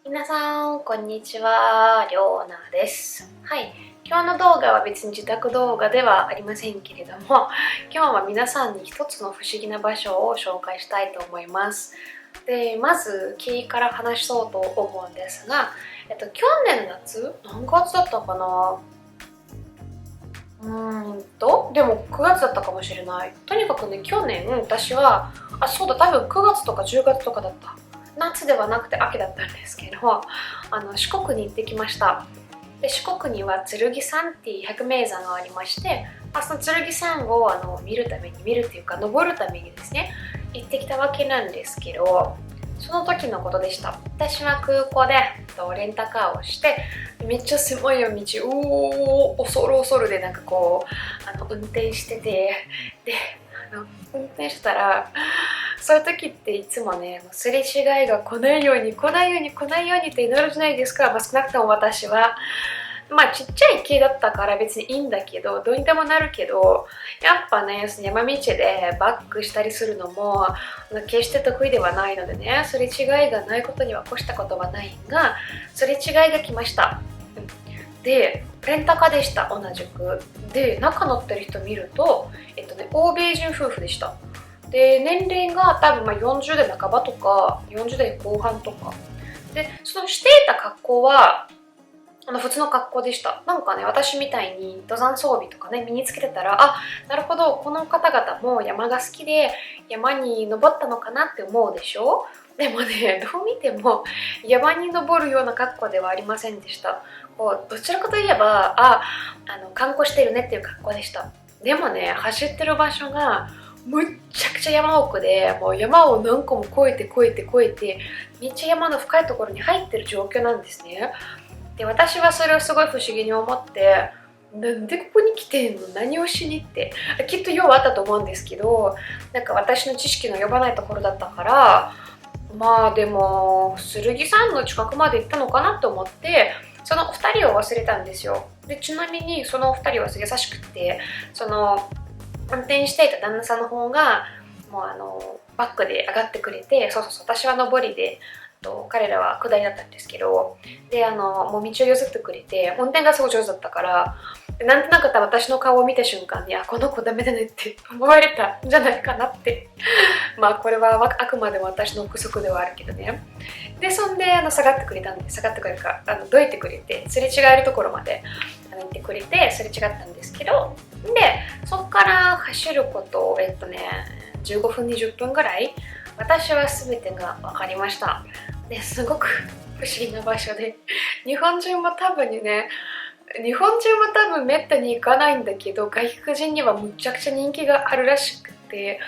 皆さん、こんにちは。りょうなです。はい。今日の動画は別に自宅動画ではありませんけれども、今日は皆さんに一つの不思議な場所を紹介したいと思います。で、まず経緯から話そうと思うんですが、去年の夏、何月だったかな。でも9月だったかもしれない。とにかくね、去年私は、そうだ、多分9月とか10月とかだった。夏ではなくて秋だったんですけど、四国に行ってきました。で、四国には剣山っていう百名山がありまして、その剣山を見るっていうか登るためにですね、行ってきたわけなんですけど、その時のことでした。私は空港でレンタカーをして、めっちゃ狭い道、恐る恐るでなんかこう運転してて、で運転してたら、そういう時っていつもね、すれ違いが来ないようにって祈るじゃないですか。少なくとも私は。ちっちゃい系だったから別にいいんだけど、どうにでもなるけど、やっぱね、山道でバックしたりするのも決して得意ではないのでね、すれ違いがないことには越したことはないが、すれ違いが来ました。で、レンタカーでした、同じく。で、中乗ってる人見ると、欧米人夫婦でした。で、年齢が多分40代半ばとか、40代後半とか。で、そのしていた格好は、普通の格好でした。なんかね、私みたいに登山装備とかね、身につけてたら、なるほど、この方々も山が好きで山に登ったのかなって思うでしょ。でもね、どう見ても山に登るような格好ではありませんでした。どちらかといえば、観光してるねっていう格好でした。でもね、走ってる場所がむっちゃくちゃ山奥で、もう山を何個も越えて、めっちゃ山の深いところに入ってる状況なんですね。で、私はそれをすごい不思議に思って、なんでここに来てんの、何をしにって、きっと用はあったと思うんですけど、なんか私の知識の及ばないところだったから、でも剣山の近くまで行ったのかなと思って、その2人を忘れたんですよ。で、ちなみにその2人は優しくて、その運転していた旦那さんの方がもうバックで上がってくれて、そう私は上りで、彼らは下りだったんですけど、でもう道を譲ってくれて、運転がすごい上手だったから、なんとなく私の顔を見た瞬間に、この子ダメだねって思われたんじゃないかなってこれはあくまでも私の憶測ではあるけどね。で、そんで下がってくれたんで、下がってくれるかどいてくれて、すれ違えるところまで行ってくれて、すれ違ったんですけど、でそこから走ること15分20分ぐらい、私は全てが分かりました。ですごく不思議な場所で、日本人も多分めったに行かないんだけど、外国人にはむちゃくちゃ人気があるらしくて、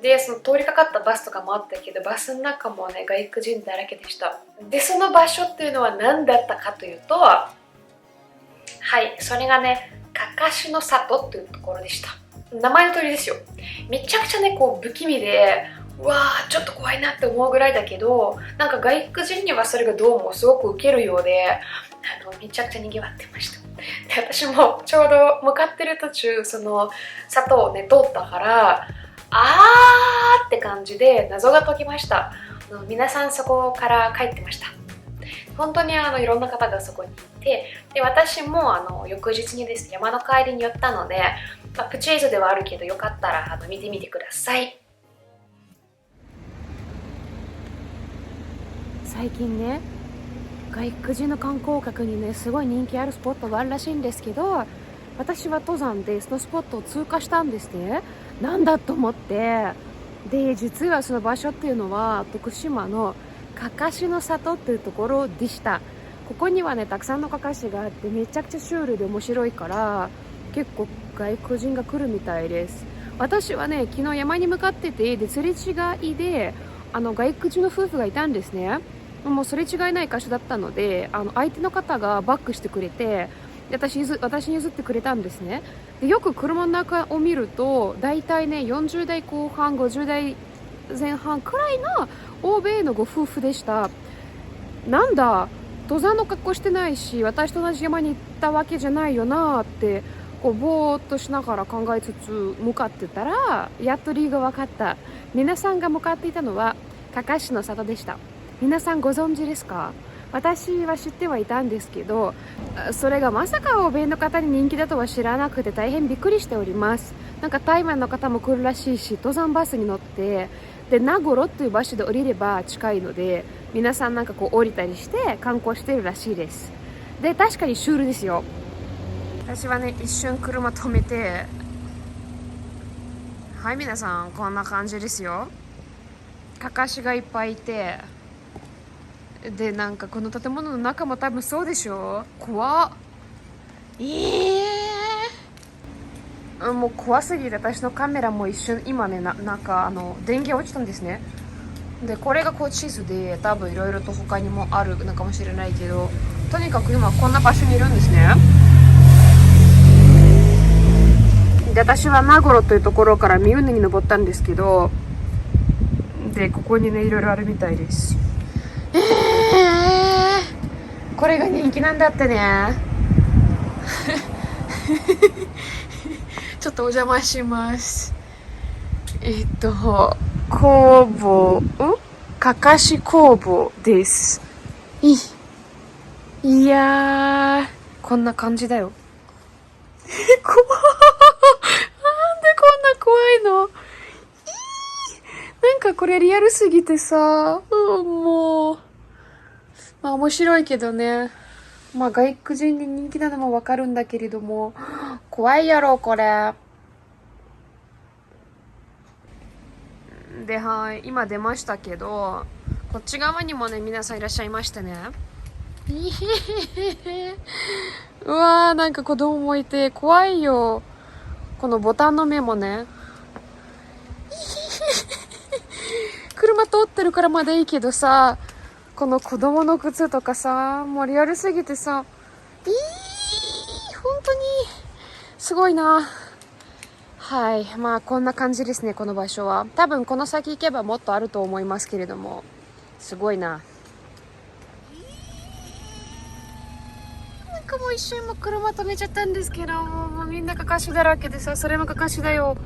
でその通りかかったバスとかもあったけど、バスの中もね、外国人だらけでした。で、その場所っていうのは何だったかというと、それがね、かかしの里っていうところでした。名前の通りですよ。めちゃくちゃね、不気味で、ちょっと怖いなって思うぐらいだけど、なんか外国人にはそれがどうもすごくウケるようで、めちゃくちゃ賑わってました。で、私もちょうど向かってる途中、その里をね、通ったから、って感じで謎が解きました。皆さんそこから帰ってました。本当にいろんな方がそこにいて、で、私も翌日にですね、山の帰りに寄ったので、プチ映像ではあるけど、よかったら見てみてください。最近ね、外国人の観光客にね、すごい人気あるスポットがあるらしいんですけど、私は登山でそのスポットを通過したんですね。なんだと思って、で、実はその場所っていうのは徳島のかかしの里っていうところでした。ここにはね、たくさんのかかしがあって、めちゃくちゃシュールで面白いから、結構外国人が来るみたいです。私はね、昨日山に向かってて、で、すれ違いで外国人の夫婦がいたんですね。もうすれ違いない箇所だったので、相手の方がバックしてくれて、で私に譲ってくれたんですね。で、よく車の中を見ると、だいたいね、40代後半50代前半くらいの欧米のご夫婦でした。なんだ、登山の格好してないし、私と同じ山に行ったわけじゃないよなって、ぼーっとしながら考えつつ向かってたら、やっと理由が分かった。皆さんが向かっていたのはかかしの里でした。皆さんご存知ですか？私は知ってはいたんですけど、それがまさか欧米の方に人気だとは知らなくて大変びっくりしております。なんか台湾の方も来るらしいし、登山バスに乗ってで名頃っていう場所で降りれば近いので、皆さんなんかこう降りたりして観光してるらしいです。で確かにシュールですよ。私はね一瞬車止めて、はい皆さんこんな感じですよ。かかしがいっぱいいて、でなんかこの建物の中も多分そうでしょ。怖っ。もう怖すぎて私のカメラも一瞬今ねなんか電源落ちたんですね。でこれがこう地図で多分いろいろと他にもあるのかもしれないけど、とにかく今こんな場所にいるんですね。で私は名頃というところから三畝に登ったんですけど、でここにねいろいろあるみたいです。これが人気なんだってね。ちょっとお邪魔します。工房、かかし工房です。いやー、こんな感じだよ。怖い。なんでこんな怖いの？なんかこれリアルすぎてさ、もう、まあ面白いけどね。まあ外国人に人気なのもわかるんだけれども、怖いやろ、これ。で、はい、今出ましたけど、こっち側にもね、皆さんいらっしゃいましてね。うわー、なんか子供もいて怖いよ。このボタンの目もね。車通ってるからまだいいけどさ、この子供の靴とかさ、もうリアルすぎてさ、本当にすごいな。はい、まあこんな感じですね、この場所は。多分この先行けばもっとあると思いますけれども、すごいな。なんかもう一瞬も車止めちゃったんですけど、もうみんなかかしだらけでさ、それもかかしだよ。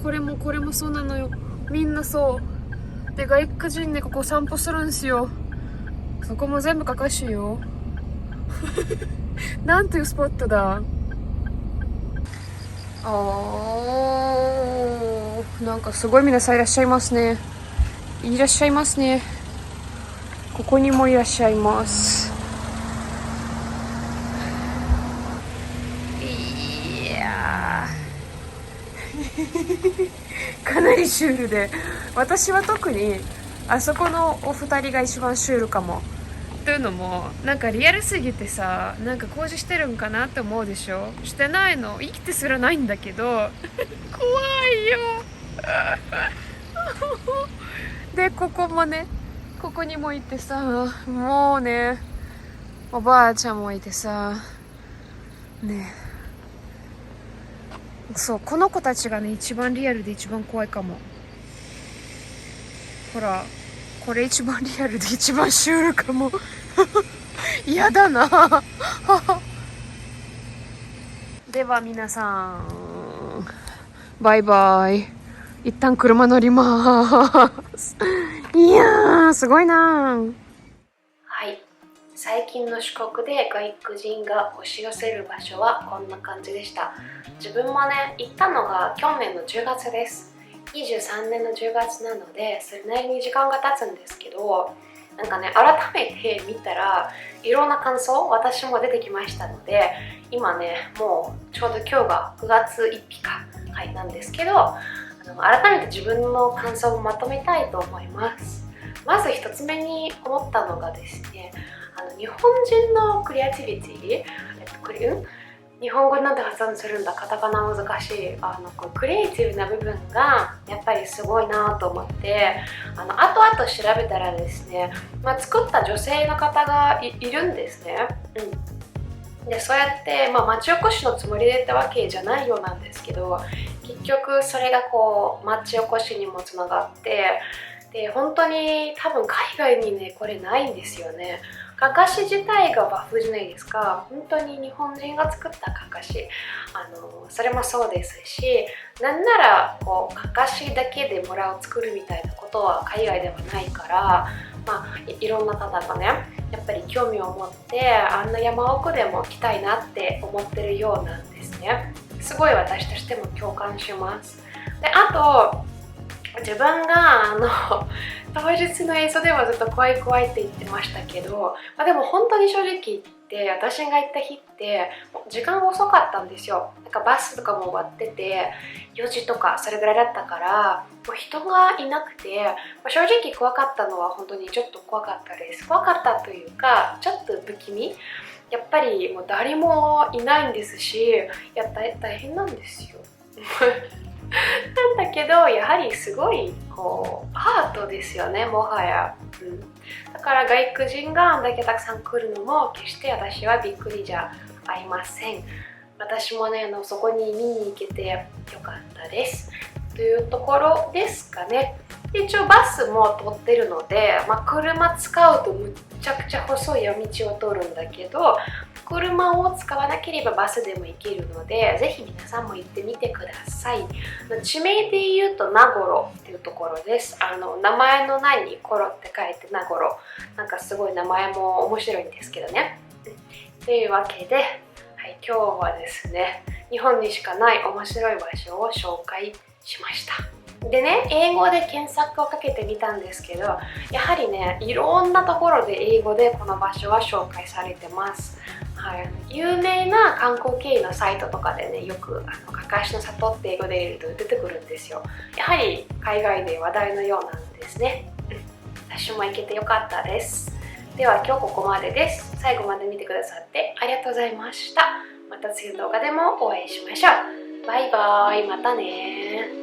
これもそうなのよ。みんなそう。で、外国人ね、ここ散歩するんですよ。そこも全部かかしよ。なんていうスポットだ。なんかすごい皆さんいらっしゃいますね。いらっしゃいますね。ここにもいらっしゃいます。いやかなりシュールで、私は特にあそこのお二人が一番シュールかも。というのもなんかリアルすぎてさ、なんか工事してるんかなって思うでしょ。してないの、生きてすらないんだけど怖いよ。でここもね、ここにもいてさ、もうねおばあちゃんもいてさね。そう、この子たちがね一番リアルで一番怖いかも。ほらこれ一番リアルで一番シュールかも。嫌だな。では皆さんバイバイ。一旦車乗ります。いやーすごいな。はい、最近の四国で外国人が押し寄せる場所はこんな感じでした。自分もね行ったのが去年の10月です。23年の10月なのでそれなりに時間が経つんですけど、なんかね改めて見たらいろんな感想私も出てきましたので、今ねもうちょうど今日が9月1日か、はい、なんですけど、改めて自分の感想をまとめたいと思います。まず一つ目に思ったのがですね、日本人のクリエイティビティ、日本語なんて発音するんだ、カタカナ難しい、こうクリエイティブな部分がやっぱりすごいなと思って、後々調べたらですね、作った女性の方が いるんですね。でそうやって、町おこしのつもりでやったわけじゃないようなんですけど、結局それがこう町おこしにもつながって、で本当に多分海外にねこれないんですよね。かかし自体が和風じゃないですか。本当に日本人が作ったかかし、それもそうですし、なんならこうかかしだけで村を作るみたいなことは海外ではないから、いろんな方がねやっぱり興味を持ってあんな山奥でも来たいなって思ってるようなんですね。すごい私としても共感します。であと自分が当日の映像ではずっと怖い怖いって言ってましたけど、でも本当に正直言って私が行った日って時間が遅かったんですよ。なんかバスとかも終わってて4時とかそれぐらいだったからもう人がいなくて、正直怖かったのは本当にちょっと怖かったです。怖かったというかちょっと不気味。やっぱりもう誰もいないんですし、大変なんですよ。なんだけどやはりすごいこうアートですよね、もはや、だから外国人があんだけたくさん来るのも決して私はびっくりじゃありません。私もねそこに見に行けてよかったですというところですかね。で一応バスも通ってるので、車使うとむっちゃくちゃ細い夜道を通るんだけど、車を使わなければバスでも行けるので、ぜひ皆さんも行ってみてください。地名で言うと名頃っていうところです。名前の名にコロって書いて名頃。なんかすごい名前も面白いんですけどね。というわけで、今日はですね、日本にしかない面白い場所を紹介しました。でね、英語で検索をかけてみたんですけど、やはりね、いろんなところで英語でこの場所は紹介されてます。有名な観光経由のサイトとかでね、よくかかしの里って英語で入れると出てくるんですよ。やはり海外で話題のようなんですね。私も行けてよかったです。では今日ここまでです。最後まで見てくださってありがとうございました。また次の動画でもお会いしましょう。バイバーイ、またね。